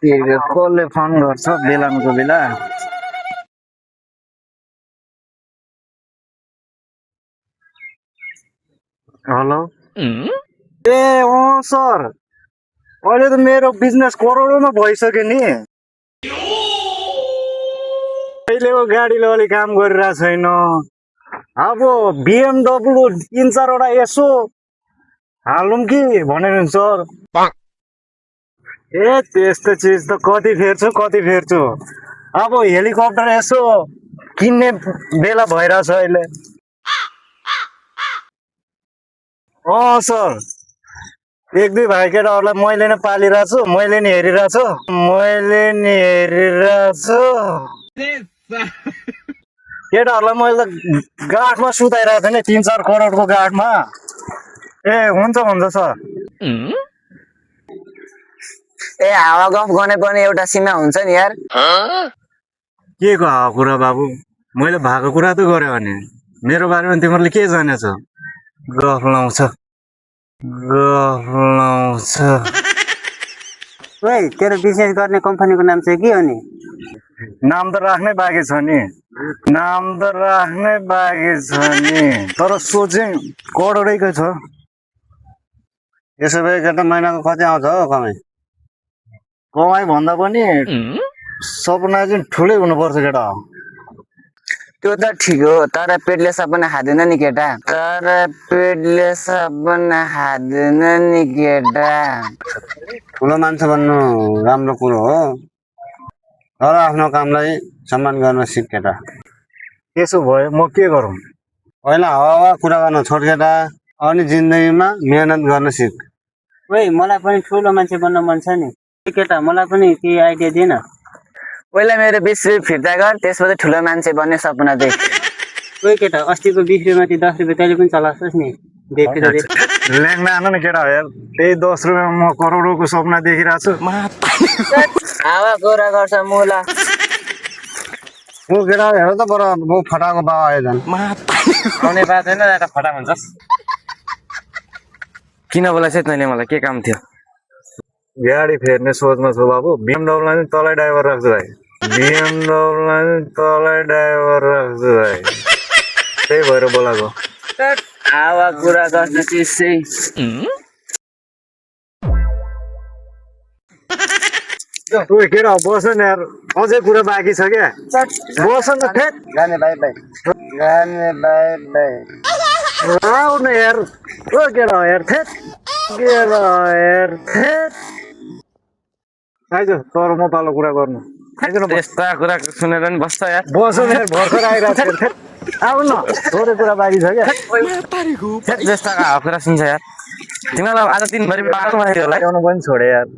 कसले फोन गर्छ बेलानको बेला? हेलो। ए सर, अहिले त मेरो बिजनेस करोडौँमा भइसक्यो नि। अहिलेको गाडीले अलि काम गरिरहेको छैन। अब BMW 3-4 यसो हालौँ कि भनेर नि सर। ए त्यस्तो चिज त कति फेर्छु। अब हेलिकप्टर यसो किन्ने बेला भइरहेछ अहिले। सर, एक दुई भाइ केटाहरूलाई मैले नै पालिरहेको छु, मैले नि हेरिरहेको छु। केटाहरूलाई मैले त गाठमा सुताइरहेको थिएँ नि, 3-4 करोडको गाठमा। ए हुन्छ सर। ए हावा गफ गर्ने पनि एउटा सीमा हुन्छ नि यार। के को हावा कुरा बाबु? मैले भएको कुरा त गरेँ भने मेरो बारेमा तिमीहरूले के जानेछ? गफ लाउँछ। ओइ तेरो बिजनेस गर्ने कम्पनीको नाम चाहिँ के हो नि? नाम त राख्नै बाँकी छ नि, तर सोचे करोडैको छ। यसो भए केटा महिनाको कति आउँछ हो कमाइ? कमाइ भन्दा पनि सपना चाहिँ ठुलै हुनुपर्छ केटा। त्यो त ठिक हो, तर पेटले सपना खाँदैन नि केटा। ठुलो मान्छे बन्नु राम्रो कुरो हो, तर आफ्नो कामलाई सम्मान गर्न सिक केटा। त्यसो भए म के गरौँ? पहिला हावा कुरा गर्न छोड केटा, अनि जिन्दगीमा मेहनत गर्न सिक। ओइ मलाई पनि ठुलो मान्छे बन्न मन छ नि केटा, मलाई पनि केही आइडिया दिन। पहिला मेरो 20 रुपियाँ फिर्ता गर, त्यसपछि ठुलो मान्छे बन्ने सपना देख। ओइ केटा, अस्तिको 20 रुपियाँ माथि 10 रुपियाँ तैँले पनि चलाउँछस् नि। ल्याङ्ना आन न केटा यार, त्यही 10 रुपियाँमा म करोडौँको सपना देखिरहेको छु। हावा कुरा गर्छ मुला। ऊ केटा हेर त बरु म फटाको बाबा आयो झन्। आउने बात छैन, एउटा फटा भन्छस्। किन बोलाइस् तैँले? मलाई के काम थियो? गाडी फेर्ने सोचमा छु बाबु। BMW लाई तलै ड्राइभर राख्छु भाइ। त्यही भएर बोलाएको। हावा कुरा गर्छ चिज केटा बस न यार, अझै कुरा बाँकी छ क्या। बस न ठेट। गाने बाई आऊ न यार। केटा यार ठेट। आइज तर म पालो कुरा गर्नु। यस्ता कुरा सुनेर नि बस्छ यार। बस न यार, भर्खर आइरहेको छ। आऊ न, थोरै कुरा बाँकी छ क्या। जस्ताको हावा कुरा सुन्छ यार। तिमीलाई आज दिनभरि बाटोमा थियो होला। ल्याउनु पनि छोडे यार।